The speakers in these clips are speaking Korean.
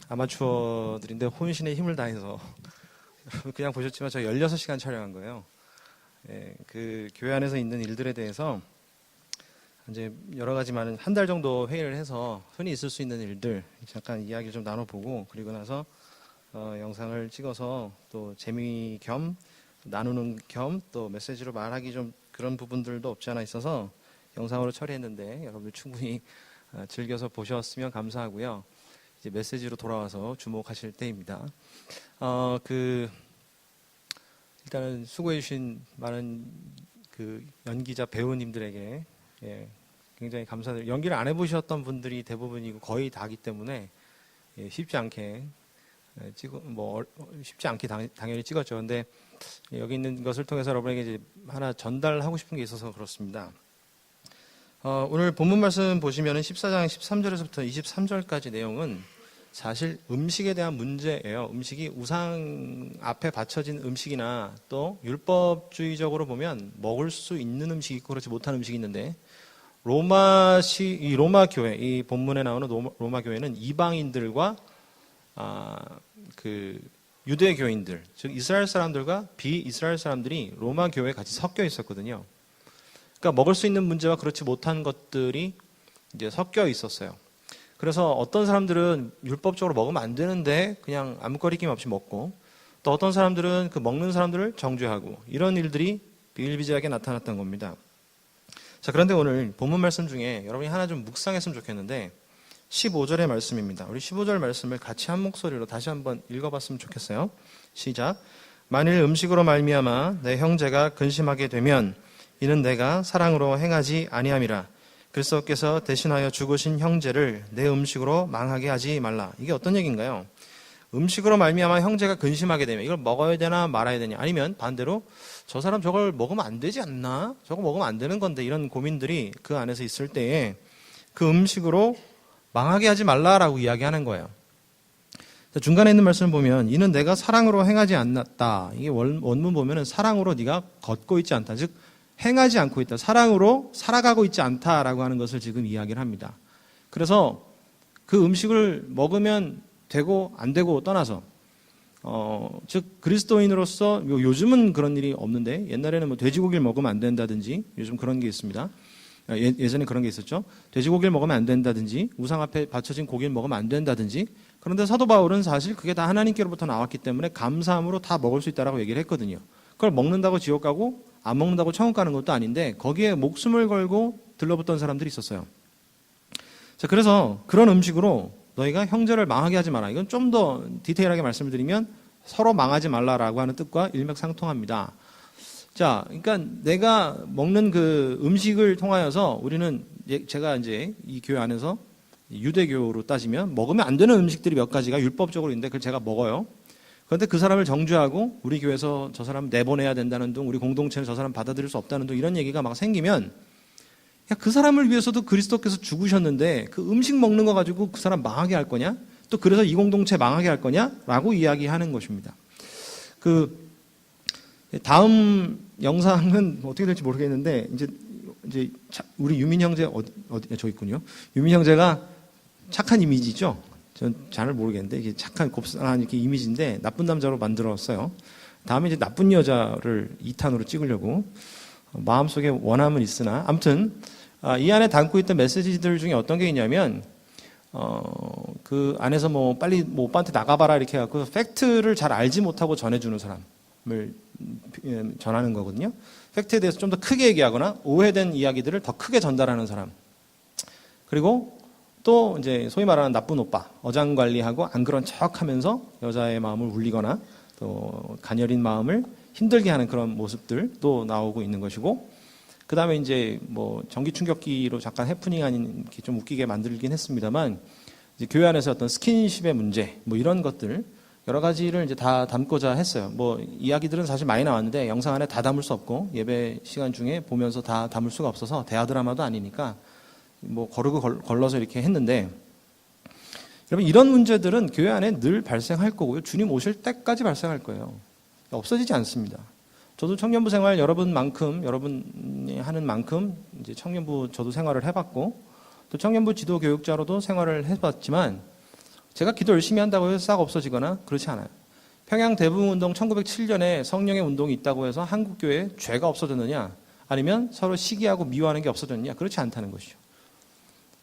아마추어들인데 혼신의 힘을 다해서 그냥 보셨지만 저 16시간 촬영한 거예요. 예, 그 교회 안에서 있는 일들에 대해서 이제 여러 가지 많은 한 달 정도 회의를 해서 흔히 있을 수 있는 일들 잠깐 이야기를 좀 나눠보고 그리고 나서 영상을 찍어서 또 재미 겸 나누는 겸 또 메시지로 말하기 좀 그런 부분들도 없지 않아 있어서 영상으로 처리했는데 여러분들 충분히 즐겨서 보셨으면 감사하고요. 이제 메시지로 돌아와서 주목하실 때입니다. 일단은 수고해주신 많은 그 연기자 배우님들에게 굉장히 감사드려요. 연기를 안 해보셨던 분들이 대부분이고 거의 다기 때문에 쉽지 않게 쉽지 않게 당연히 찍었죠. 근데 여기 있는 것을 통해서 여러분에게 이제 하나 전달하고 싶은 게 있어서 그렇습니다. 오늘 본문 말씀 보시면은 14장 13절에서부터 23절까지 내용은 사실 음식에 대한 문제예요. 음식이 우상 앞에 바쳐진 음식이나 또 율법주의적으로 보면 먹을 수 있는 음식이 있고 그렇지 못한 음식이 있는데 이 로마 교회, 이 본문에 나오는 로마 교회는 이방인들과 그 유대 교인들, 즉 이스라엘 사람들과 비이스라엘 사람들이 로마 교회에 같이 섞여 있었거든요. 그러니까 먹을 수 있는 문제와 그렇지 못한 것들이 이제 섞여 있었어요. 그래서 어떤 사람들은 율법적으로 먹으면 안 되는데 그냥 아무 거리낌 없이 먹고 또 어떤 사람들은 그 먹는 사람들을 정죄하고 이런 일들이 비일비재하게 나타났던 겁니다. 자, 그런데 오늘 본문 말씀 중에 여러분이 하나 좀 묵상했으면 좋겠는데 15절의 말씀입니다. 우리 15절 말씀을 같이 한 목소리로 다시 한번 읽어봤으면 좋겠어요. 시작. 만일 음식으로 말미암아 내 형제가 근심하게 되면 이는 내가 사랑으로 행하지 아니함이라. 그리스도께서 대신하여 죽으신 형제를 내 음식으로 망하게 하지 말라. 이게 어떤 얘기인가요? 음식으로 말미암아 형제가 근심하게 되면 이걸 먹어야 되나 말아야 되냐, 아니면 반대로 저 사람 저걸 먹으면 안 되지 않나? 저거 먹으면 안 되는 건데, 이런 고민들이 그 안에서 있을 때에 그 음식으로 망하게 하지 말라라고 이야기하는 거예요. 중간에 있는 말씀을 보면 이는 내가 사랑으로 행하지 않았다. 이게 원문 보면은 사랑으로 네가 걷고 있지 않다. 즉 행하지 않고 있다. 사랑으로 살아가고 있지 않다라고 하는 것을 지금 이야기를 합니다. 그래서 그 음식을 먹으면 되고 안 되고 떠나서 즉 그리스도인으로서 요즘은 그런 일이 없는데 옛날에는 뭐 돼지고기를 먹으면 안 된다든지 요즘 그런 게 있습니다. 예전에 그런 게 있었죠. 돼지고기를 먹으면 안 된다든지 우상 앞에 바쳐진 고기를 먹으면 안 된다든지. 그런데 사도 바울은 사실 그게 다 하나님께로부터 나왔기 때문에 감사함으로 다 먹을 수 있다라고 얘기를 했거든요. 그걸 먹는다고 지옥 가고 안 먹는다고 천국 가는 것도 아닌데 거기에 목숨을 걸고 들러붙던 사람들이 있었어요. 자, 그래서 그런 음식으로 너희가 형제를 망하게 하지 마라. 이건 좀 더 디테일하게 말씀을 드리면 서로 망하지 말라라고 하는 뜻과 일맥상통합니다. 자, 그러니까 내가 먹는 그 음식을 통하여서 우리는 제가 이제 이 교회 안에서 유대교로 따지면 먹으면 안 되는 음식들이 몇 가지가 율법적으로 있는데 그걸 제가 먹어요. 그런데 그 사람을 정죄하고 우리 교회에서 저 사람 내보내야 된다는 등 우리 공동체는 저 사람 받아들일 수 없다는 등 이런 얘기가 막 생기면 그 사람을 위해서도 그리스도께서 죽으셨는데 그 음식 먹는 거 가지고 그 사람 망하게 할 거냐? 또 그래서 이 공동체 망하게 할 거냐? 라고 이야기하는 것입니다. 다음 영상은 어떻게 될지 모르겠는데 이제 우리 유민 형제 어디 저 있군요. 유민 형제가 착한 이미지죠. 전 잘 모르겠는데 이게 착한 곱상한 이렇게 이미지인데 나쁜 남자로 만들었어요. 다음에 이제 나쁜 여자를 2탄으로 찍으려고 마음속에 원함은 있으나 아무튼 이 안에 담고 있던 메시지들 중에 어떤 게 있냐면 그 안에서 뭐 빨리 뭐 오빠한테 나가봐라 이렇게 해갖고 팩트를 잘 알지 못하고 전해주는 사람을 전하는 거거든요. 팩트에 대해서 좀 더 크게 얘기하거나 오해된 이야기들을 더 크게 전달하는 사람. 그리고 또 이제 소위 말하는 나쁜 오빠, 어장관리하고 안 그런 척하면서 여자의 마음을 울리거나 또 가녀린 마음을 힘들게 하는 그런 모습들도 나오고 있는 것이고, 그 다음에 이제 뭐 전기 충격기로 잠깐 해프닝 아닌 이렇게 좀 웃기게 만들긴 했습니다만, 이제 교회 안에서 어떤 스킨십의 문제, 뭐 이런 것들 여러 가지를 이제 다 담고자 했어요. 뭐 이야기들은 사실 많이 나왔는데 영상 안에 다 담을 수 없고 예배 시간 중에 보면서 다 담을 수가 없어서 대화 드라마도 아니니까 뭐 거르고 걸러서 이렇게 했는데, 여러분 이런 문제들은 교회 안에 늘 발생할 거고요. 주님 오실 때까지 발생할 거예요. 없어지지 않습니다. 저도 청년부 생활 여러분이 하는 만큼 이제 청년부 저도 생활을 해봤고 또 청년부 지도 교육자로도 생활을 해봤지만 제가 기도 열심히 한다고 해서 싹 없어지거나 그렇지 않아요. 평양 대부흥운동 1907년에 성령의 운동이 있다고 해서 한국교회에 죄가 없어졌느냐, 아니면 서로 시기하고 미워하는 게 없어졌느냐, 그렇지 않다는 것이죠.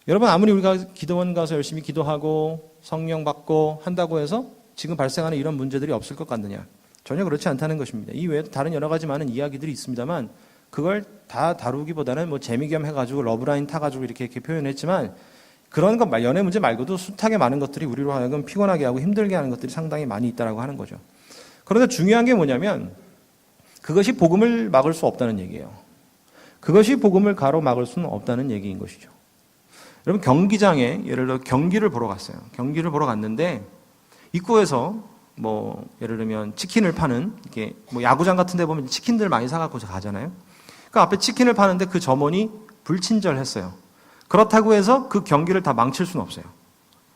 여러분, 아무리 우리가 기도원 가서 열심히 기도하고 성령 받고 한다고 해서 지금 발생하는 이런 문제들이 없을 것 같느냐, 전혀 그렇지 않다는 것입니다. 이 외에도 다른 여러 가지 많은 이야기들이 있습니다만 그걸 다 다루기보다는 뭐 재미겸 해가지고 러브라인 타가지고 이렇게 표현했지만, 그런 것, 연애 문제 말고도 숱하게 많은 것들이 우리로 하여금 피곤하게 하고 힘들게 하는 것들이 상당히 많이 있다라고 하는 거죠. 그런데 중요한 게 뭐냐면 그것이 복음을 막을 수 없다는 얘기예요. 그것이 복음을 가로막을 수는 없다는 얘기인 것이죠. 여러분, 경기장에 예를 들어 경기를 보러 갔어요. 경기를 보러 갔는데 입구에서 뭐 예를 들면 치킨을 파는, 이게 뭐 야구장 같은 데 보면 치킨들 많이 사갖고 가잖아요. 그 앞에 치킨을 파는데 그 점원이 불친절했어요. 그렇다고 해서 그 경기를 다 망칠 수는 없어요.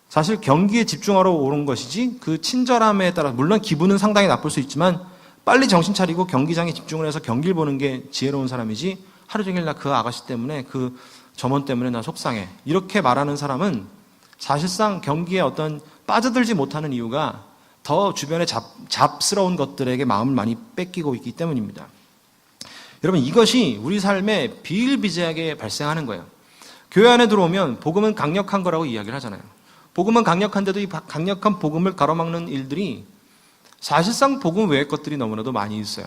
사실 경기에 집중하러 오는 것이지 그 친절함에 따라 물론 기분은 상당히 나쁠 수 있지만 빨리 정신 차리고 경기장에 집중을 해서 경기를 보는 게 지혜로운 사람이지, 하루 종일 나 그 아가씨 때문에 그 점원 때문에 나 속상해 이렇게 말하는 사람은 사실상 경기에 어떤 빠져들지 못하는 이유가 더 주변에 잡스러운 것들에게 마음을 많이 뺏기고 있기 때문입니다. 여러분, 이것이 우리 삶에 비일비재하게 발생하는 거예요. 교회 안에 들어오면 복음은 강력한 거라고 이야기를 하잖아요. 복음은 강력한데도 이 강력한 복음을 가로막는 일들이 사실상 복음 외의 것들이 너무나도 많이 있어요.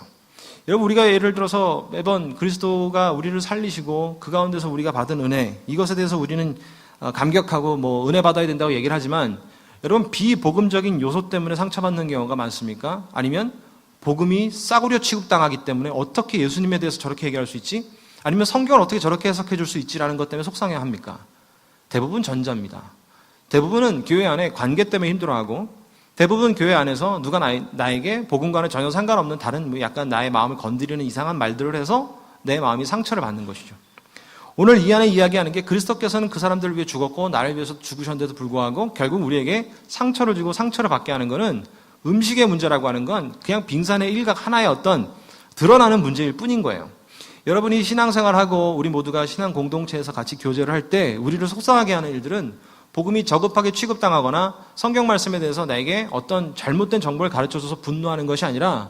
여러분, 우리가 예를 들어서 매번 그리스도가 우리를 살리시고 그 가운데서 우리가 받은 은혜, 이것에 대해서 우리는 감격하고 뭐 은혜 받아야 된다고 얘기를 하지만, 여러분, 비복음적인 요소 때문에 상처받는 경우가 많습니까? 아니면 복음이 싸구려 취급당하기 때문에 어떻게 예수님에 대해서 저렇게 얘기할 수 있지? 아니면 성경을 어떻게 저렇게 해석해 줄 수 있지라는 것 때문에 속상해 합니까? 대부분 전자입니다. 대부분은 교회 안에 관계 때문에 힘들어하고, 대부분 교회 안에서 누가 나에게 복음과는 전혀 상관없는 다른 뭐 약간 나의 마음을 건드리는 이상한 말들을 해서 내 마음이 상처를 받는 것이죠. 오늘 이 안에 이야기하는 게 그리스도께서는 그 사람들을 위해 죽었고 나를 위해서 죽으셨는데도 불구하고 결국 우리에게 상처를 주고 상처를 받게 하는 것은 음식의 문제라고 하는 건 그냥 빙산의 일각 하나의 어떤 드러나는 문제일 뿐인 거예요. 여러분이 신앙생활하고 우리 모두가 신앙 공동체에서 같이 교제를 할 때 우리를 속상하게 하는 일들은 복음이 저급하게 취급당하거나 성경 말씀에 대해서 나에게 어떤 잘못된 정보를 가르쳐줘서 분노하는 것이 아니라,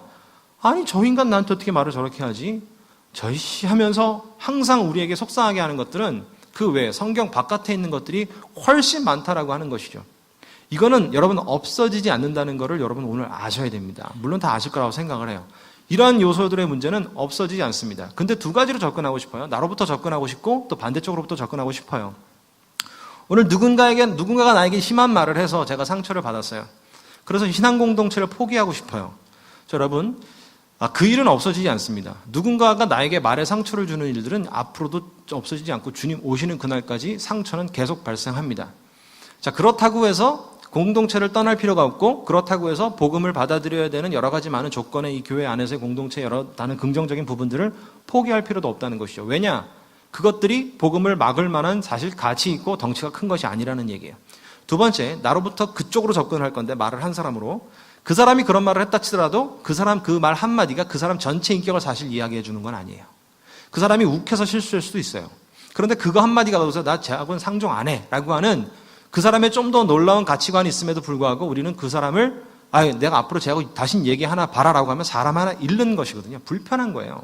아니 저 인간 나한테 어떻게 말을 저렇게 하지? 저이씨 하면서 항상 우리에게 속상하게 하는 것들은 그 외에 성경 바깥에 있는 것들이 훨씬 많다라고 하는 것이죠. 이거는 여러분 없어지지 않는다는 것을 여러분 오늘 아셔야 됩니다. 물론 다 아실 거라고 생각을 해요. 이러한 요소들의 문제는 없어지지 않습니다. 근데 두 가지로 접근하고 싶어요. 나로부터 접근하고 싶고 또 반대쪽으로부터 접근하고 싶어요. 오늘 누군가가 나에게 심한 말을 해서 제가 상처를 받았어요. 그래서 신앙 공동체를 포기하고 싶어요. 여러분, 그 일은 없어지지 않습니다. 누군가가 나에게 말에 상처를 주는 일들은 앞으로도 없어지지 않고 주님 오시는 그날까지 상처는 계속 발생합니다. 자, 그렇다고 해서 공동체를 떠날 필요가 없고, 그렇다고 해서 복음을 받아들여야 되는 여러 가지 많은 조건의 이 교회 안에서의 공동체의 여러 다른 긍정적인 부분들을 포기할 필요도 없다는 것이죠. 왜냐? 그것들이 복음을 막을 만한 사실 가치 있고 덩치가 큰 것이 아니라는 얘기예요. 두 번째, 나로부터 그쪽으로 접근할 건데 말을 한 사람으로, 그 사람이 그런 말을 했다 치더라도 그 사람 그 말 한마디가 그 사람 전체 인격을 사실 이야기해 주는 건 아니에요. 그 사람이 욱해서 실수할 수도 있어요. 그런데 그거 한마디가 가서 나 쟤하고는 상종 안 해 라고 하는 그 사람의 좀 더 놀라운 가치관이 있음에도 불구하고 우리는 그 사람을 내가 앞으로 쟤하고 다시 얘기 하나 봐라라고 하면 사람 하나 잃는 것이거든요. 불편한 거예요.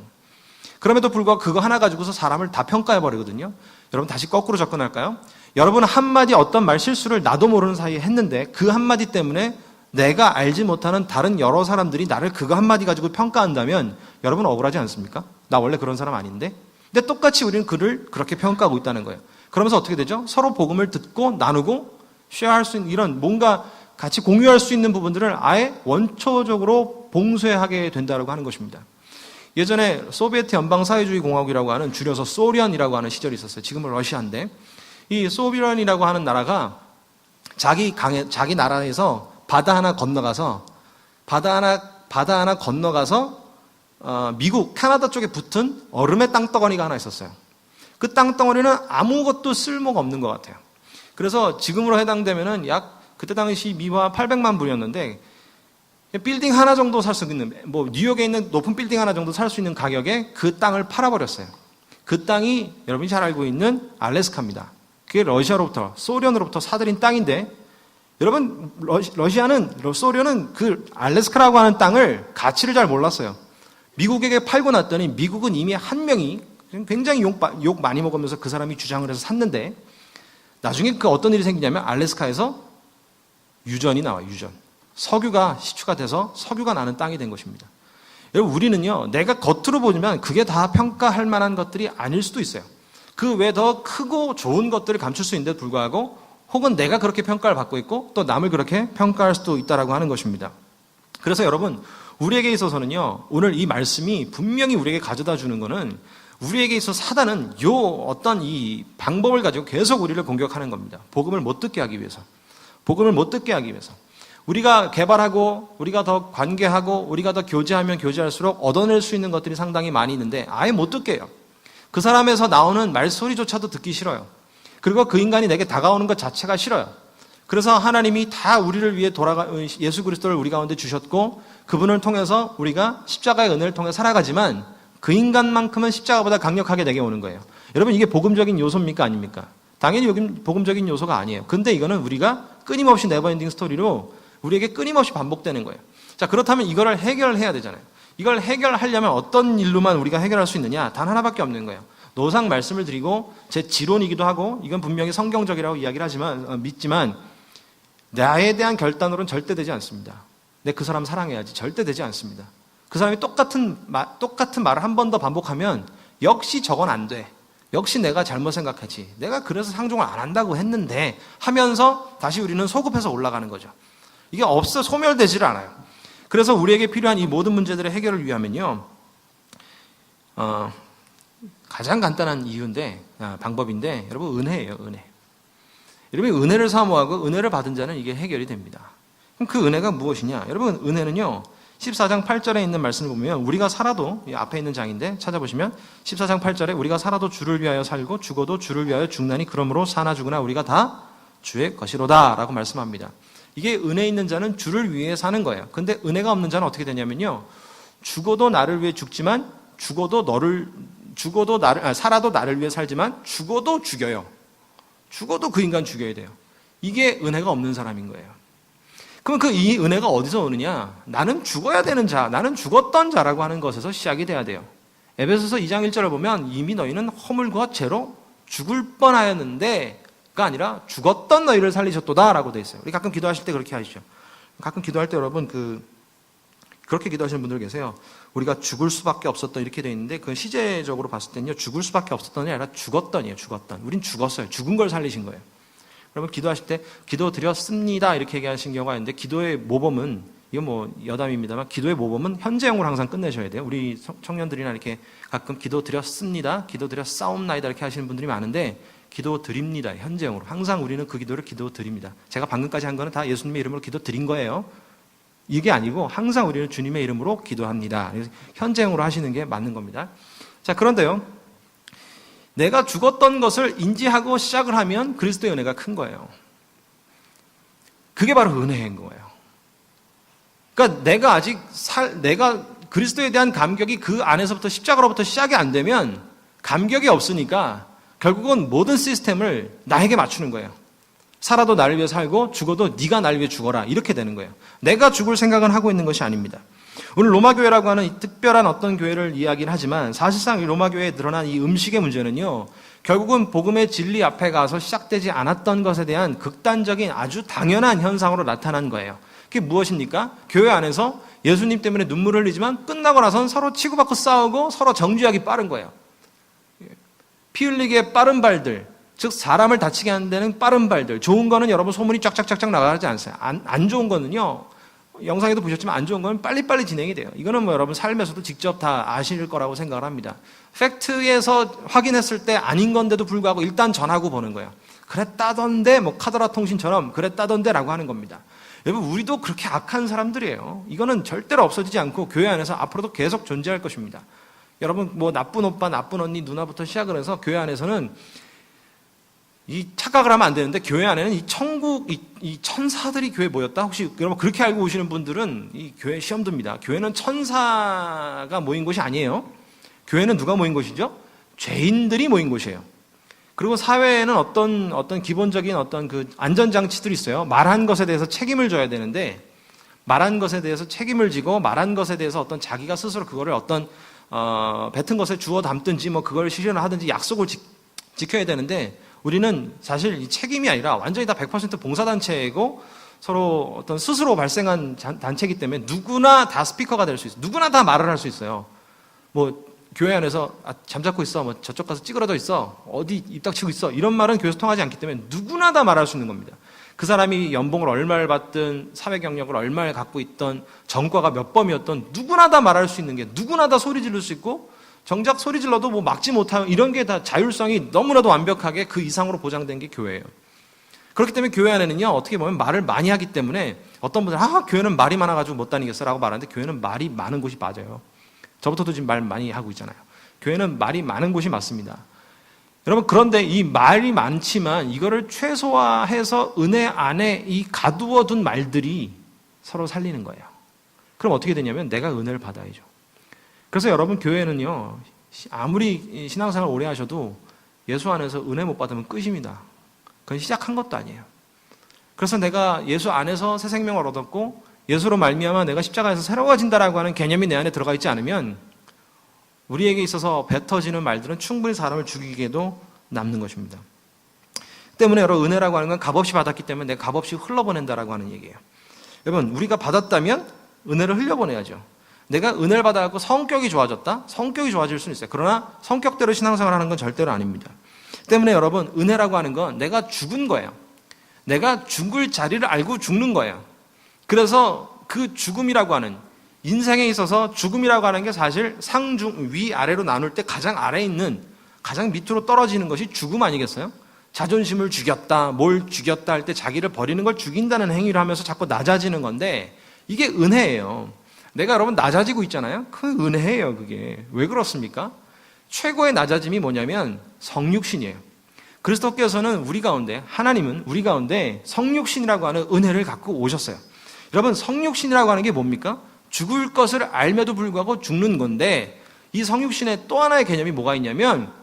그럼에도 불구하고 그거 하나 가지고서 사람을 다 평가해버리거든요. 여러분 다시 거꾸로 접근할까요? 여러분 한마디 어떤 말 실수를 나도 모르는 사이에 했는데 그 한마디 때문에 내가 알지 못하는 다른 여러 사람들이 나를 그거 한마디 가지고 평가한다면 여러분 억울하지 않습니까? 나 원래 그런 사람 아닌데? 근데 똑같이 우리는 그를 그렇게 평가하고 있다는 거예요. 그러면서 어떻게 되죠? 서로 복음을 듣고 나누고 쉐어할 수 있는 이런 뭔가 같이 공유할 수 있는 부분들을 아예 원초적으로 봉쇄하게 된다고 하는 것입니다. 예전에 소비에트 연방사회주의 공화국이라고 하는, 줄여서 소련이라고 하는 시절이 있었어요. 지금은 러시아인데, 이 소련이라고 하는 나라가 자기 나라에서 바다 하나 건너가서 미국, 캐나다 쪽에 붙은 얼음의 땅덩어리가 하나 있었어요. 그 땅덩어리는 아무것도 쓸모가 없는 것 같아요. 그래서 지금으로 해당되면은 그때 당시 미화 800만 불이었는데, 빌딩 하나 정도 살 수 있는, 뉴욕에 있는 높은 빌딩 하나 정도 살 수 있는 가격에 그 땅을 팔아버렸어요. 그 땅이 여러분이 잘 알고 있는 알래스카입니다. 그게 소련으로부터 사들인 땅인데, 여러분, 소련은 그 알래스카라고 하는 땅을 가치를 잘 몰랐어요. 미국에게 팔고 났더니 미국은 이미 한 명이 굉장히 욕 많이 먹으면서 그 사람이 주장을 해서 샀는데 나중에 그 어떤 일이 생기냐면 알래스카에서 유전이 나와요. 유전. 석유가 시추가 돼서 석유가 나는 땅이 된 것입니다. 여러분, 우리는요, 내가 겉으로 보면 그게 다 평가할 만한 것들이 아닐 수도 있어요. 그 외에 더 크고 좋은 것들을 감출 수 있는데도 불구하고 혹은 내가 그렇게 평가를 받고 있고 또 남을 그렇게 평가할 수도 있다라고 하는 것입니다. 그래서 여러분, 우리에게 있어서는요, 오늘 이 말씀이 분명히 우리에게 가져다 주는 것은 우리에게 있어서 사단은 어떤 이 방법을 가지고 계속 우리를 공격하는 겁니다. 복음을 못 듣게 하기 위해서. 복음을 못 듣게 하기 위해서. 우리가 개발하고 우리가 더 관계하고 우리가 더 교제하면 교제할수록 얻어낼 수 있는 것들이 상당히 많이 있는데 아예 못 듣게 해요. 그 사람에서 나오는 말소리조차도 듣기 싫어요. 그리고 그 인간이 내게 다가오는 것 자체가 싫어요. 그래서 하나님이 다 우리를 위해 예수 그리스도를 우리 가운데 주셨고 그분을 통해서 우리가 십자가의 은혜를 통해 살아가지만 그 인간만큼은 십자가보다 강력하게 내게 오는 거예요. 여러분, 이게 복음적인 요소입니까? 아닙니까? 당연히 여긴 복음적인 요소가 아니에요. 근데 이거는 우리가 끊임없이 네버엔딩 스토리로 우리에게 끊임없이 반복되는 거예요. 자, 그렇다면 이거를 해결해야 되잖아요. 이걸 해결하려면 어떤 일로만 우리가 해결할 수 있느냐? 단 하나밖에 없는 거예요. 노상 말씀을 드리고 제 지론이기도 하고 이건 분명히 성경적이라고 이야기를 하지만 믿지만 나에 대한 결단으로는 절대 되지 않습니다. 내 그 사람 사랑해야지. 절대 되지 않습니다. 그 사람이 똑같은 말을 한 번 더 반복하면 역시 저건 안 돼. 역시 내가 잘못 생각하지. 내가 그래서 상종을 안 한다고 했는데 하면서 다시 우리는 소급해서 올라가는 거죠. 이게 소멸되지를 않아요. 그래서 우리에게 필요한 이 모든 문제들의 해결을 위하면요. 가장 간단한 방법인데 여러분, 은혜예요. 은혜. 여러분, 은혜를 사모하고 은혜를 받은 자는 이게 해결이 됩니다. 그럼 그 은혜가 무엇이냐? 여러분, 은혜는요. 14장 8절에 있는 말씀을 보면 우리가 살아도, 앞에 있는 장인데 찾아보시면 14장 8절에 우리가 살아도 주를 위하여 살고 죽어도 주를 위하여 죽나니 그러므로 사나 죽으나 우리가 다 주의 것이로다 라고 말씀합니다. 이게 은혜 있는 자는 주를 위해 사는 거예요. 근데 은혜가 없는 자는 어떻게 되냐면요. 죽어도 나를 위해 죽지만 살아도 나를 위해 살지만 죽어도 죽여요. 죽어도 그 인간 죽여야 돼요. 이게 은혜가 없는 사람인 거예요. 그럼 이 은혜가 어디서 오느냐? 나는 죽어야 되는 자, 나는 죽었던 자라고 하는 것에서 시작이 돼야 돼요. 에베소서 2장 1절을 보면 이미 너희는 허물과 죄로 죽을 뻔하였는데가 아니라 죽었던 너희를 살리셨도다라고 돼 있어요. 우리 가끔 기도하실 때 그렇게 하시죠. 가끔 기도할 때 여러분 그렇게 기도하시는 분들 계세요. 우리가 죽을 수밖에 없었던 이렇게 돼 있는데 그건 시제적으로 봤을 때는요. 죽을 수밖에 없었던이 아니라 죽었던이에요. 죽었던. 우린 죽었어요. 죽은 걸 살리신 거예요. 여러분 기도하실 때 기도 드렸습니다 이렇게 얘기하시는 경우가 있는데 기도의 모범은 이건 여담입니다만 기도의 모범은 현재형으로 항상 끝내셔야 돼요. 우리 청년들이나 이렇게 가끔 기도 드렸습니다, 기도 드렸사옵나이다 이렇게 하시는 분들이 많은데 기도 드립니다 현재형으로 항상 우리는 그 기도를 기도 드립니다. 제가 방금까지 한 거는 다 예수님의 이름으로 기도 드린 거예요. 이게 아니고 항상 우리는 주님의 이름으로 기도합니다. 현재형으로 하시는 게 맞는 겁니다. 자, 그런데요. 내가 죽었던 것을 인지하고 시작을 하면 그리스도의 은혜가 큰 거예요. 그게 바로 은혜인 거예요. 그러니까 내가 그리스도에 대한 감격이 그 안에서부터 십자가로부터 시작이 안 되면 감격이 없으니까 결국은 모든 시스템을 나에게 맞추는 거예요. 살아도 나를 위해 살고 죽어도 네가 나를 위해 죽어라 이렇게 되는 거예요. 내가 죽을 생각은 하고 있는 것이 아닙니다. 오늘 로마교회라고 하는 이 특별한 어떤 교회를 이야기를 하지만 사실상 이 로마교회에 드러난 이 음식의 문제는요. 결국은 복음의 진리 앞에 가서 시작되지 않았던 것에 대한 극단적인 아주 당연한 현상으로 나타난 거예요. 그게 무엇입니까? 교회 안에서 예수님 때문에 눈물을 흘리지만 끝나고 나서는 서로 치고받고 싸우고 서로 정죄하기 빠른 거예요. 피 흘리기에 빠른 발들, 즉 사람을 다치게 하는 데는 빠른 발들. 좋은 거는 여러분 소문이 쫙쫙쫙쫙 나가지 않아요. 안 좋은 거는요. 영상에도 보셨지만 안 좋은 건 빨리빨리 진행이 돼요. 이거는 여러분 삶에서도 직접 다 아실 거라고 생각을 합니다. 팩트에서 확인했을 때 아닌 건데도 불구하고 일단 전하고 보는 거예요. 그랬다던데 카더라 통신처럼 그랬다던데라고 하는 겁니다. 여러분 우리도 그렇게 악한 사람들이에요. 이거는 절대로 없어지지 않고 교회 안에서 앞으로도 계속 존재할 것입니다. 여러분 나쁜 오빠, 나쁜 언니, 누나부터 시작을 해서 교회 안에서는 이 착각을 하면 안 되는데 교회 안에는 이 천사들이 교회에 모였다? 혹시 여러분 그렇게 알고 오시는 분들은 이 교회 시험 듭니다. 교회는 천사가 모인 곳이 아니에요. 교회는 누가 모인 곳이죠? 죄인들이 모인 곳이에요. 그리고 사회에는 어떤 기본적인 어떤 그 안전장치들이 있어요. 말한 것에 대해서 책임을 져야 되는데, 말한 것에 대해서 책임을 지고, 말한 것에 대해서 어떤 자기가 스스로 그거를 뱉은 것에 주워 담든지, 뭐 그걸 실현을 하든지 약속을 지켜야 되는데, 우리는 사실 이 책임이 아니라 완전히 다 100% 봉사단체이고, 서로 어떤 스스로 발생한 단체이기 때문에 누구나 다 스피커가 될 수 있어요. 누구나 다 말을 할 수 있어요. 뭐, 교회 안에서 잠자코 있어, 뭐 저쪽 가서 찌그러져 있어, 어디 입 닥치고 있어, 이런 말은 교회에서 통하지 않기 때문에 누구나 다 말할 수 있는 겁니다. 그 사람이 연봉을 얼마를 받든 사회 경력을 얼마를 갖고 있던 전과가 몇 범이었던 누구나 다 말할 수 있는 게, 누구나 다 소리 지를 수 있고, 정작 소리 질러도 뭐 막지 못하는 이런 게 다 자율성이 너무나도 완벽하게 그 이상으로 보장된 게 교회예요. 그렇기 때문에 교회 안에는요, 어떻게 보면 말을 많이 하기 때문에 어떤 분들은 교회는 말이 많아가지고 못 다니겠어 라고 말하는데, 교회는 말이 많은 곳이 맞아요. 저부터도 지금 말 많이 하고 있잖아요. 교회는 말이 많은 곳이 맞습니다. 여러분, 그런데 이 말이 많지만 이거를 최소화해서 은혜 안에 이 가두어둔 말들이 서로 살리는 거예요. 그럼 어떻게 되냐면 내가 은혜를 받아야죠. 그래서 여러분, 교회는요, 아무리 신앙생활 오래 하셔도 예수 안에서 은혜 못 받으면 끝입니다. 그건 시작한 것도 아니에요. 그래서 내가 예수 안에서 새 생명을 얻었고 예수로 말미암아 내가 십자가에서 새로워진다라고 하는 개념이 내 안에 들어가 있지 않으면 우리에게 있어서 뱉어지는 말들은 충분히 사람을 죽이게도 남는 것입니다. 때문에 여러분, 은혜라고 하는 건 값없이 받았기 때문에 내가 값없이 흘러보낸다라고 하는 얘기예요. 여러분, 우리가 받았다면 은혜를 흘려보내야죠. 내가 은혜를 받아갖고 성격이 좋아졌다? 성격이 좋아질 수는 있어요. 그러나 성격대로 신앙생활 하는 건 절대로 아닙니다. 때문에 여러분, 은혜라고 하는 건 내가 죽은 거예요. 내가 죽을 자리를 알고 죽는 거예요. 그래서 그 죽음이라고 하는, 인생에 있어서 죽음이라고 하는 게 사실 상중, 위아래로 나눌 때 가장 아래에 있는, 가장 밑으로 떨어지는 것이 죽음 아니겠어요? 자존심을 죽였다, 뭘 죽였다 할 때 자기를 버리는 걸 죽인다는 행위를 하면서 자꾸 낮아지는 건데, 이게 은혜예요. 내가 여러분 낮아지고 있잖아요? 그 은혜예요, 그게. 왜 그렇습니까? 최고의 낮아짐이 뭐냐면 성육신이에요. 그리스도께서는 우리 가운데, 하나님은 우리 가운데 성육신이라고 하는 은혜를 갖고 오셨어요. 여러분, 성육신이라고 하는 게 뭡니까? 죽을 것을 알매도 불구하고 죽는 건데, 이 성육신의 또 하나의 개념이 뭐가 있냐면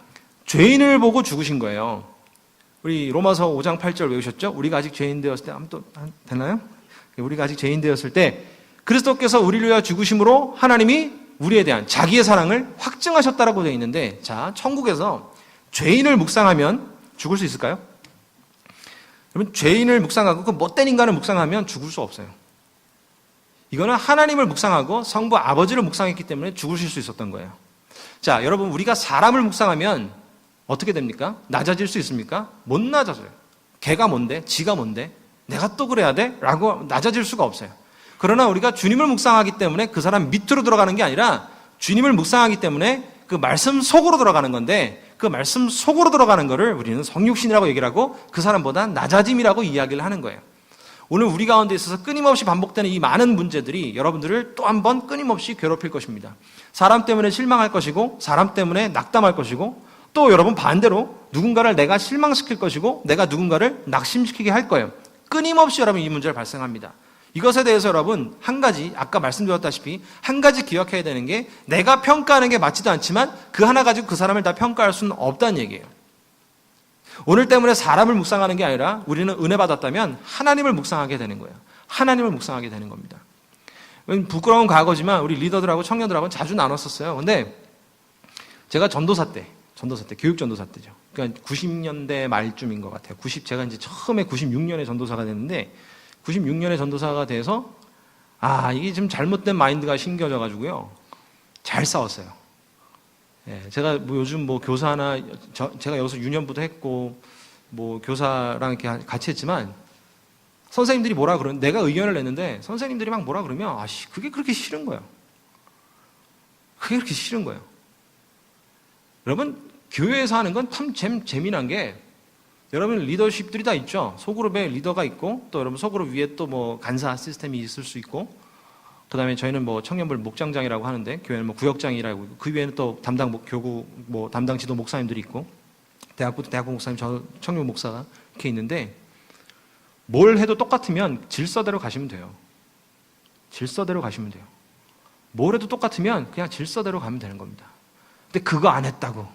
죄인을 보고 죽으신 거예요. 우리 로마서 5장 8절 외우셨죠? 우리가 아직 죄인 되었을 때, 또 되나요? 우리가 아직 죄인 되었을 때 그리스도께서 우리를 위하여 죽으심으로 하나님이 우리에 대한 자기의 사랑을 확증하셨다라고 되어 있는데, 자, 천국에서 죄인을 묵상하면 죽을 수 있을까요? 여러분, 죄인을 묵상하고 그 못된 인간을 묵상하면 죽을 수 없어요. 이거는 하나님을 묵상하고 성부 아버지를 묵상했기 때문에 죽으실 수 있었던 거예요. 자, 여러분, 우리가 사람을 묵상하면 어떻게 됩니까? 낮아질 수 있습니까? 못 낮아져요. 걔가 뭔데? 지가 뭔데? 내가 또 그래야 돼? 라고 낮아질 수가 없어요. 그러나 우리가 주님을 묵상하기 때문에 그 사람 밑으로 들어가는 게 아니라 주님을 묵상하기 때문에 그 말씀 속으로 들어가는 건데, 그 말씀 속으로 들어가는 거를 우리는 성육신이라고 얘기를 하고 그 사람보다 낮아짐이라고 이야기를 하는 거예요. 오늘 우리 가운데 있어서 끊임없이 반복되는 이 많은 문제들이 여러분들을 또 한 번 끊임없이 괴롭힐 것입니다. 사람 때문에 실망할 것이고, 사람 때문에 낙담할 것이고, 또 여러분 반대로 누군가를 내가 실망시킬 것이고, 내가 누군가를 낙심시키게 할 거예요. 끊임없이 여러분 이 문제를 발생합니다. 이것에 대해서 여러분 한 가지, 아까 말씀드렸다시피 한 가지 기억해야 되는 게, 내가 평가하는 게 맞지도 않지만 그 하나 가지고 그 사람을 다 평가할 수는 없다는 얘기예요. 오늘 때문에 사람을 묵상하는 게 아니라 우리는 은혜 받았다면 하나님을 묵상하게 되는 거예요. 하나님을 묵상하게 되는 겁니다. 부끄러운 과거지만 우리 리더들하고 청년들하고는 자주 나눴었어요. 근데 제가 전도사 때, 교육 전도사 때죠. 그러니까 90년대 말쯤인 것 같아요. 제가 이제 처음에 96년에 전도사가 됐는데, 96년에 전도사가 돼서 이게 좀 잘못된 마인드가 심겨져가지고요, 잘 싸웠어요. 예, 제가 뭐 요즘 뭐 교사나 제가 여기서 유년부도 했고 뭐 교사랑 이렇게 같이 했지만, 선생님들이 뭐라 그러는, 내가 의견을 냈는데 선생님들이 막 뭐라 그러면 그게 그렇게 싫은 거예요. 그게 그렇게 싫은 거예요. 여러분, 교회에서 하는 건 참 재미난 게, 여러분 리더십들이 다 있죠. 소그룹에 리더가 있고, 또 여러분 소그룹 위에 또 뭐 간사 시스템이 있을 수 있고, 그 다음에 저희는 뭐 청년부 목장장이라고 하는데, 교회는 뭐 구역장이라고 있고, 그 위에는 또 담당 교구 뭐 담당 지도 목사님들이 있고, 대학부 목사님, 저 청년 목사가 이렇게 있는데, 뭘 해도 똑같으면 질서대로 가시면 돼요. 질서대로 가시면 돼요. 뭘 해도 똑같으면 그냥 질서대로 가면 되는 겁니다. 근데 그거 안 했다고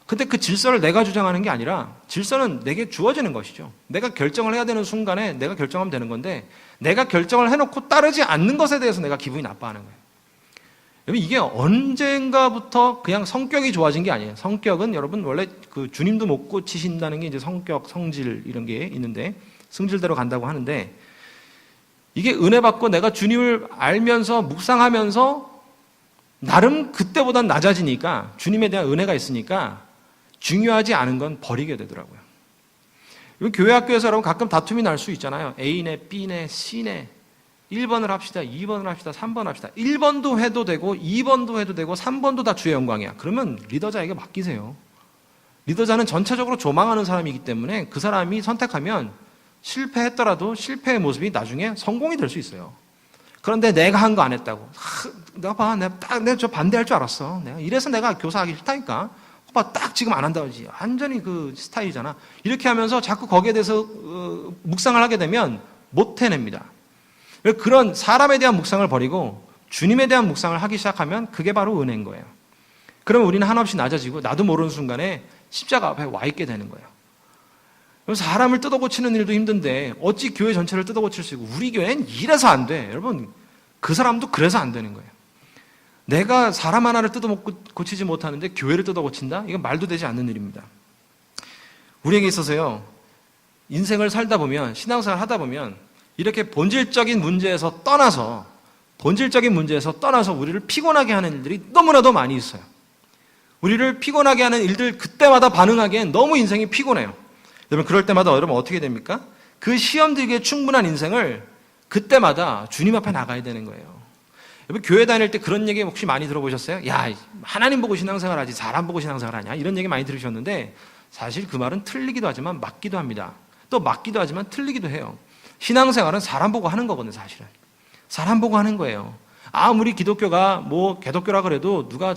근데 그 질서를 내가 주장하는 게 아니라 질서는 내게 주어지는 것이죠. 내가 결정을 해야 되는 순간에 내가 결정하면 되는 건데 내가 결정을 해놓고 따르지 않는 것에 대해서 내가 기분이 나빠하는 거예요. 여러분 이게 언젠가부터 그냥 성격이 좋아진 게 아니에요. 성격은 여러분 원래 그 주님도 못 고치신다는 게 이제 성격, 성질 이런 게 있는데 성질대로 간다고 하는데 이게 은혜 받고 내가 주님을 알면서 묵상하면서 나름 그때보단 낮아지니까 주님에 대한 은혜가 있으니까 중요하지 않은 건 버리게 되더라고요. 교회 학교에서 여러분 가끔 다툼이 날 수 있잖아요. A네, B네, C네. 1번을 합시다, 2번을 합시다, 3번 합시다. 1번도 해도 되고 2번도 해도 되고 3번도 다 주의 영광이야. 그러면 리더자에게 맡기세요. 리더자는 전체적으로 조망하는 사람이기 때문에 그 사람이 선택하면 실패했더라도 실패의 모습이 나중에 성공이 될 수 있어요. 그런데 내가 한 거 안 했다고. 내가 봐, 내가 저 반대할 줄 알았어. 이래서 내가 교사하기 싫다니까. 봐, 딱 지금 안 한다고 하지. 완전히 그 스타일이잖아. 이렇게 하면서 자꾸 거기에 대해서 묵상을 하게 되면 못 해냅니다. 그런 사람에 대한 묵상을 버리고 주님에 대한 묵상을 하기 시작하면 그게 바로 은혜인 거예요. 그러면 우리는 한없이 낮아지고 나도 모르는 순간에 십자가 앞에 와 있게 되는 거예요. 사람을 뜯어고치는 일도 힘든데 어찌 교회 전체를 뜯어고칠 수 있고 우리 교회는 이래서 안 돼. 여러분 그 사람도 그래서 안 되는 거예요. 내가 사람 하나를 뜯어고치지 못하는데 교회를 뜯어고친다? 이건 말도 되지 않는 일입니다. 우리에게 있어서요. 인생을 살다 보면 신앙생활 하다 보면 이렇게 본질적인 문제에서 떠나서 우리를 피곤하게 하는 일들이 너무나도 많이 있어요. 우리를 피곤하게 하는 일들 그때마다 반응하기엔 너무 인생이 피곤해요. 여러분 그럴 때마다 여러분 어떻게 됩니까? 그 시험 들기에 충분한 인생을 그때마다 주님 앞에 나가야 되는 거예요. 여러분 교회 다닐 때 그런 얘기 혹시 많이 들어보셨어요? 야 하나님 보고 신앙생활 하지 사람 보고 신앙생활 하냐 이런 얘기 많이 들으셨는데 사실 그 말은 틀리기도 하지만 맞기도 합니다. 또 맞기도 하지만 틀리기도 해요. 신앙생활은 사람 보고 하는 거거든요. 사실은 사람 보고 하는 거예요. 아무리 기독교가 뭐 개독교라 그래도 누가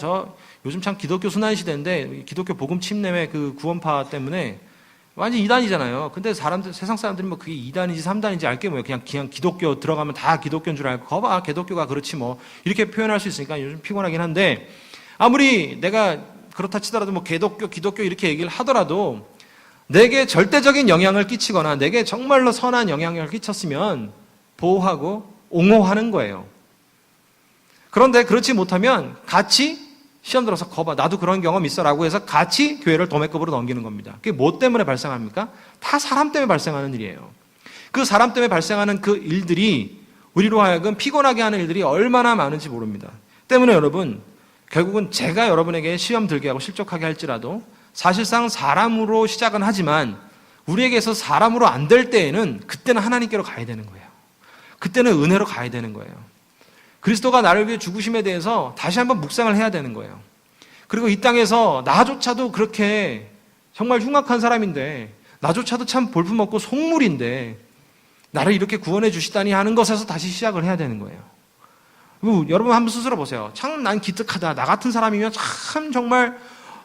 요즘 참 기독교 순환 시대인데 기독교 복음 침례의 그 구원파 때문에 완전 이단이잖아요. 근데 세상 사람들이 뭐 그게 2단인지 3단인지 알게 뭐예요. 그냥 기독교 들어가면 다 기독교인 줄 알고 거봐 기독교가 그렇지 뭐 이렇게 표현할 수 있으니까 요즘 피곤하긴 한데 아무리 내가 그렇다 치더라도 뭐 기독교 이렇게 얘기를 하더라도 내게 절대적인 영향을 끼치거나 내게 정말로 선한 영향을 끼쳤으면 보호하고 옹호하는 거예요. 그런데 그렇지 못하면 같이 시험 들어서 거봐 나도 그런 경험 있어라고 해서 같이 교회를 도매급으로 넘기는 겁니다. 그게 뭐 때문에 발생합니까? 다 사람 때문에 발생하는 일이에요. 그 사람 때문에 발생하는 그 일들이 우리로 하여금 피곤하게 하는 일들이 얼마나 많은지 모릅니다. 때문에 여러분 결국은 제가 여러분에게 시험 들게 하고 실족하게 할지라도 사실상 사람으로 시작은 하지만 우리에게서 사람으로 안 될 때에는 그때는 하나님께로 가야 되는 거예요. 그때는 은혜로 가야 되는 거예요. 그리스도가 나를 위해 죽으심에 대해서 다시 한번 묵상을 해야 되는 거예요. 그리고 이 땅에서 나조차도 그렇게 정말 흉악한 사람인데 나조차도 참 볼품없고 속물인데 나를 이렇게 구원해 주시다니 하는 것에서 다시 시작을 해야 되는 거예요. 그리고 여러분 한번 스스로 보세요. 참 난 기특하다. 나 같은 사람이면 참 정말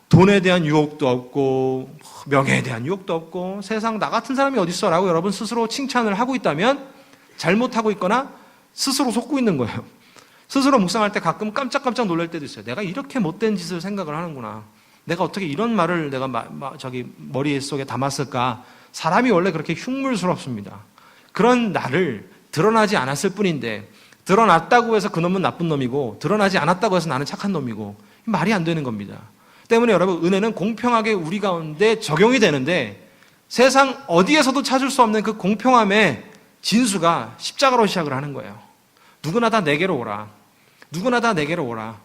돈에 대한 유혹도 없고 명예에 대한 유혹도 없고 세상 나 같은 사람이 어딨어 라고 여러분 스스로 칭찬을 하고 있다면 잘못하고 있거나 스스로 속고 있는 거예요. 스스로 묵상할 때 가끔 깜짝깜짝 놀랄 때도 있어요. 내가 이렇게 못된 짓을 생각을 하는구나. 내가 어떻게 이런 말을 내가 머릿속에 담았을까. 사람이 원래 그렇게 흉물스럽습니다. 그런 나를 드러나지 않았을 뿐인데 드러났다고 해서 그놈은 나쁜 놈이고 드러나지 않았다고 해서 나는 착한 놈이고 말이 안 되는 겁니다. 때문에 여러분 은혜는 공평하게 우리 가운데 적용이 되는데 세상 어디에서도 찾을 수 없는 그 공평함의 진수가 십자가로 시작을 하는 거예요. 누구나 다 내게로 오라. 누구나 다 내게로 오라.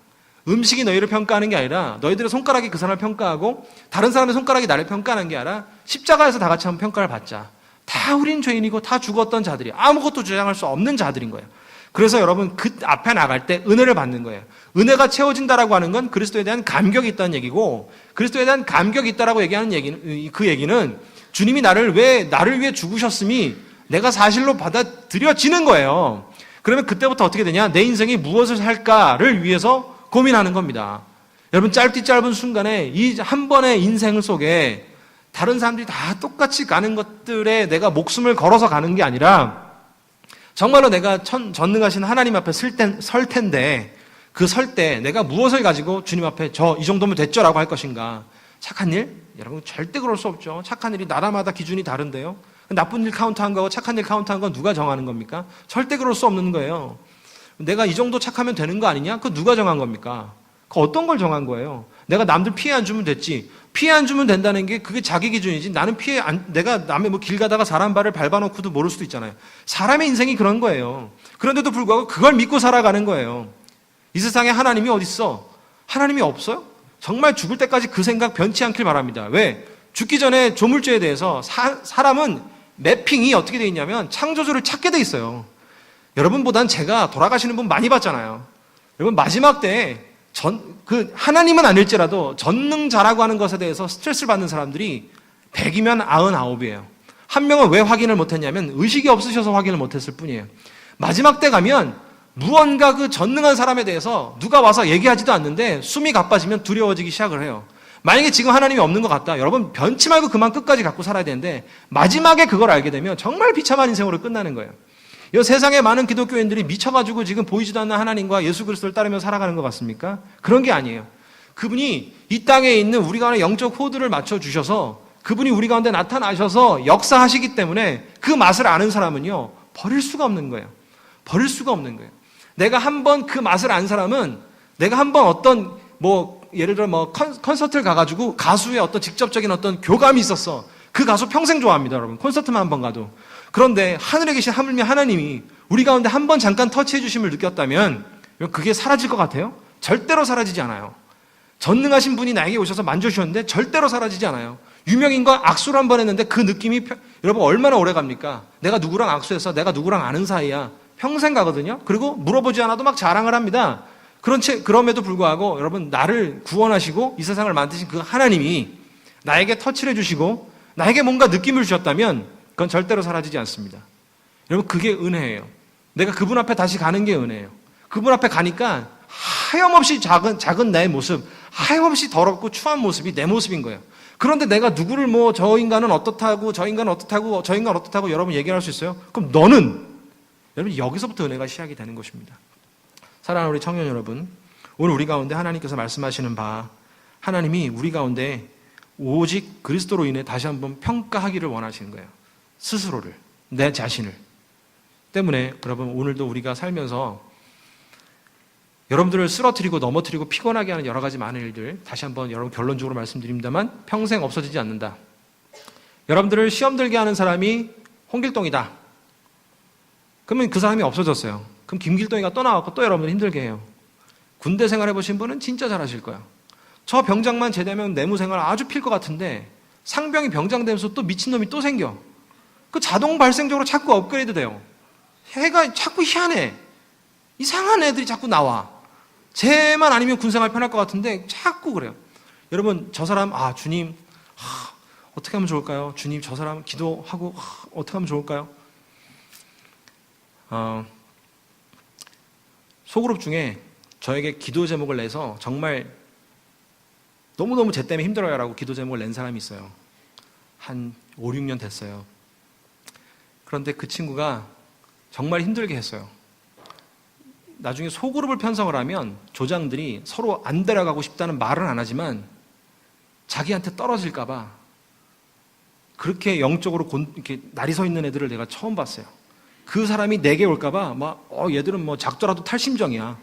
음식이 너희를 평가하는 게 아니라 너희들의 손가락이 그 사람을 평가하고 다른 사람의 손가락이 나를 평가하는 게 아니라 십자가에서 다 같이 한번 평가를 받자. 다 우린 죄인이고 다 죽었던 자들이 아무것도 주장할 수 없는 자들인 거예요. 그래서 여러분 그 앞에 나갈 때 은혜를 받는 거예요. 은혜가 채워진다라고 하는 건 그리스도에 대한 감격이 있다는 얘기고 그리스도에 대한 감격이 있다라고 얘기하는 얘기는 그 얘기는 주님이 나를 위해 죽으셨음이 내가 사실로 받아들여지는 거예요. 그러면 그때부터 어떻게 되냐? 내 인생이 무엇을 살까를 위해서 고민하는 겁니다. 여러분 짧은 순간에 이 한 번의 인생 속에 다른 사람들이 다 똑같이 가는 것들에 내가 목숨을 걸어서 가는 게 아니라 정말로 내가 전능하신 하나님 앞에 설 텐데 그 설 때 내가 무엇을 가지고 주님 앞에 이 정도면 됐죠라고 할 것인가? 착한 일? 여러분 절대 그럴 수 없죠. 착한 일이 나라마다 기준이 다른데요. 나쁜 일 카운트한 거하고 착한 일 카운트한 건 누가 정하는 겁니까? 절대 그럴 수 없는 거예요. 내가 이 정도 착하면 되는 거 아니냐? 그거 누가 정한 겁니까? 그 어떤 걸 정한 거예요? 내가 남들 피해 안 주면 됐지. 피해 안 주면 된다는 게 그게 자기 기준이지. 나는 내가 남의 뭐 길 가다가 사람 발을 밟아놓고도 모를 수도 있잖아요. 사람의 인생이 그런 거예요. 그런데도 불구하고 그걸 믿고 살아가는 거예요. 이 세상에 하나님이 어디 있어? 하나님이 없어요? 정말 죽을 때까지 그 생각 변치 않길 바랍니다. 왜? 죽기 전에 조물주에 대해서 사람은 매핑이 어떻게 되어 있냐면 창조주를 찾게 돼 있어요. 여러분보단 제가 돌아가시는 분 많이 봤잖아요. 여러분 마지막 때에 하나님은 아닐지라도 전능자라고 하는 것에 대해서 스트레스를 받는 사람들이 100이면 99이에요. 한 명은 왜 확인을 못했냐면 의식이 없으셔서 확인을 못했을 뿐이에요. 마지막 때 가면 무언가 그 전능한 사람에 대해서 누가 와서 얘기하지도 않는데 숨이 가빠지면 두려워지기 시작을 해요. 만약에 지금 하나님이 없는 것 같다. 여러분 변치 말고 그만 끝까지 갖고 살아야 되는데 마지막에 그걸 알게 되면 정말 비참한 인생으로 끝나는 거예요. 이 세상에 많은 기독교인들이 미쳐가지고 지금 보이지도 않는 하나님과 예수 그리스도를 따르며 살아가는 것 같습니까? 그런 게 아니에요. 그분이 이 땅에 있는 우리 가운데 영적 호드를 맞춰주셔서 그분이 우리 가운데 나타나셔서 역사하시기 때문에 그 맛을 아는 사람은요 버릴 수가 없는 거예요. 버릴 수가 없는 거예요. 내가 한번 그 맛을 안 사람은 내가 한번 어떤 예를 들어 콘서트를 가가지고 가수의 어떤 직접적인 어떤 교감이 있었어. 그 가수 평생 좋아합니다, 여러분. 콘서트만 한 번 가도. 그런데 하늘에 계신 하나님이 우리 가운데 한 번 잠깐 터치해 주심을 느꼈다면 그게 사라질 것 같아요? 절대로 사라지지 않아요. 전능하신 분이 나에게 오셔서 만져주셨는데 절대로 사라지지 않아요. 유명인과 악수를 한 번 했는데 그 느낌이 여러분 얼마나 오래 갑니까? 내가 누구랑 악수했어? 내가 누구랑 아는 사이야? 평생 가거든요. 그리고 물어보지 않아도 막 자랑을 합니다. 그럼에도 불구하고 여러분 나를 구원하시고 이 세상을 만드신 그 하나님이 나에게 터치를 해주시고 나에게 뭔가 느낌을 주셨다면 그건 절대로 사라지지 않습니다. 여러분 그게 은혜예요. 내가 그분 앞에 다시 가는 게 은혜예요. 그분 앞에 가니까 하염없이 작은 내 모습, 하염없이 더럽고 추한 모습이 내 모습인 거예요. 그런데 내가 누구를 저 인간은 어떻다고 저 인간은 어떻다고 저 인간은 어떻다고 여러분 얘기할 수 있어요? 그럼 여러분 여기서부터 은혜가 시작이 되는 것입니다. 사랑하는 우리 청년 여러분, 오늘 우리 가운데 하나님께서 말씀하시는 바 하나님이 우리 가운데 오직 그리스도로 인해 다시 한번 평가하기를 원하시는 거예요. 스스로를, 내 자신을. 때문에 여러분 오늘도 우리가 살면서 여러분들을 쓰러뜨리고 넘어뜨리고 피곤하게 하는 여러 가지 많은 일들 다시 한번 여러분 결론적으로 말씀드립니다만 평생 없어지지 않는다. 여러분들을 시험 들게 하는 사람이 홍길동이다. 그러면 그 사람이 없어졌어요. 그럼 김길동이가 또 나왔고 또 여러분들 힘들게 해요. 군대 생활 해보신 분은 진짜 잘하실 거예요. 저 병장만 제대하면 내무생활 아주 필 것 같은데 상병이 병장 되면서 또 미친놈이 또 생겨. 그 자동 발생적으로 자꾸 업그레이드 돼요. 해가 자꾸 희한해. 이상한 애들이 자꾸 나와. 쟤만 아니면 군생활 편할 것 같은데 자꾸 그래요. 여러분 저 사람 주님 어떻게 하면 좋을까요? 주님 저 사람 기도하고 어떻게 하면 좋을까요? 소그룹 중에 저에게 기도 제목을 내서 정말 너무너무 쟤 때문에 힘들어요 라고 기도 제목을 낸 사람이 있어요. 한 5, 6년 됐어요. 그런데 그 친구가 정말 힘들게 했어요. 나중에 소그룹을 편성을 하면 조장들이 서로 안 데려가고 싶다는 말은 안 하지만 자기한테 떨어질까봐 그렇게 영적으로 이렇게 날이 서 있는 애들을 내가 처음 봤어요. 그 사람이 내게 올까봐 얘들은 작더라도 탈심정이야.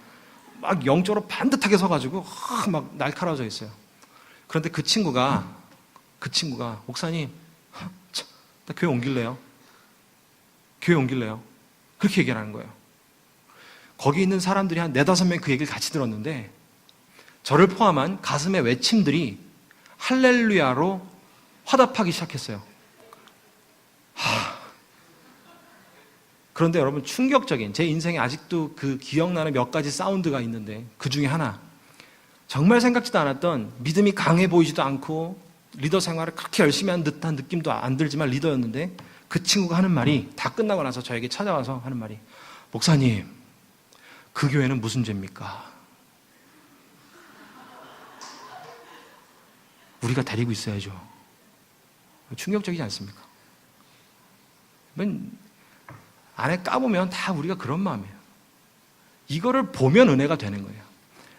막 영적으로 반듯하게 서가지고 막 날카로워져 있어요. 그런데 그 친구가 목사님, 나 교회 옮길래요. 교회 옮길래요. 그렇게 얘기를 하는 거예요. 거기 있는 사람들이 한 4-5명 그 얘기를 같이 들었는데 저를 포함한 가슴의 외침들이 할렐루야로 화답하기 시작했어요. 그런데 여러분 충격적인 제 인생에 아직도 그 기억나는 몇 가지 사운드가 있는데 그 중에 하나 정말 생각지도 않았던 믿음이 강해 보이지도 않고 리더 생활을 그렇게 열심히 한 듯한 느낌도 안 들지만 리더였는데 그 친구가 하는 말이 다 끝나고 나서 저에게 찾아와서 하는 말이 목사님 그 교회는 무슨 죄입니까? 우리가 데리고 있어야죠. 충격적이지 않습니까? 안에 까보면 다 우리가 그런 마음이에요. 이거를 보면 은혜가 되는 거예요.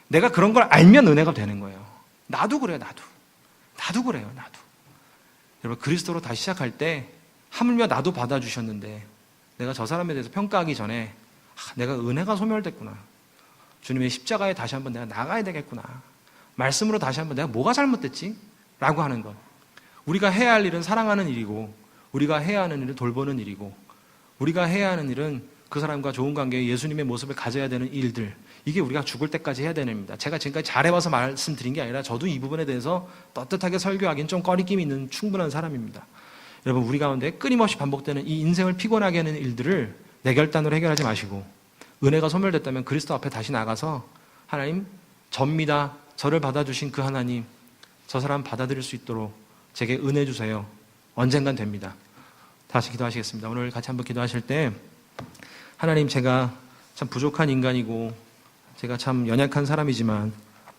내가 그런 걸 알면 은혜가 되는 거예요. 나도 그래요, 나도 나도 그래요, 나도. 여러분, 그리스도로 다시 시작할 때 하물며 나도 받아주셨는데 내가 저 사람에 대해서 평가하기 전에 내가 은혜가 소멸됐구나. 주님의 십자가에 다시 한번 내가 나가야 되겠구나. 말씀으로 다시 한번 내가 뭐가 잘못됐지? 라고 하는 것. 우리가 해야 할 일은 사랑하는 일이고, 우리가 해야 하는 일은 돌보는 일이고, 우리가 해야 하는 일은 그 사람과 좋은 관계에 예수님의 모습을 가져야 되는 일들, 이게 우리가 죽을 때까지 해야 되는 일입니다. 제가 지금까지 잘해와서 말씀드린 게 아니라 저도 이 부분에 대해서 떳떳하게 설교하기는 좀 꺼리낌이 있는 충분한 사람입니다. 여러분, 우리 가운데 끊임없이 반복되는 이 인생을 피곤하게 하는 일들을 내 결단으로 해결하지 마시고, 은혜가 소멸됐다면 그리스도 앞에 다시 나가서 하나님, 접니다. 저를 받아주신 그 하나님, 저 사람 받아들일 수 있도록 제게 은혜 주세요. 언젠간 됩니다. 다시 기도하시겠습니다. 오늘 같이 한번 기도하실 때 하나님, 제가 참 부족한 인간이고 제가 참 연약한 사람이지만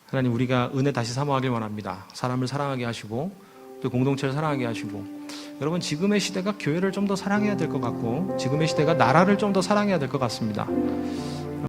하나님, 우리가 은혜 다시 사모하길 원합니다. 사람을 사랑하게 하시고 또 공동체를 사랑하게 하시고, 여러분, 지금의 시대가 교회를 좀 더 사랑해야 될 것 같고 지금의 시대가 나라를 좀 더 사랑해야 될 것 같습니다.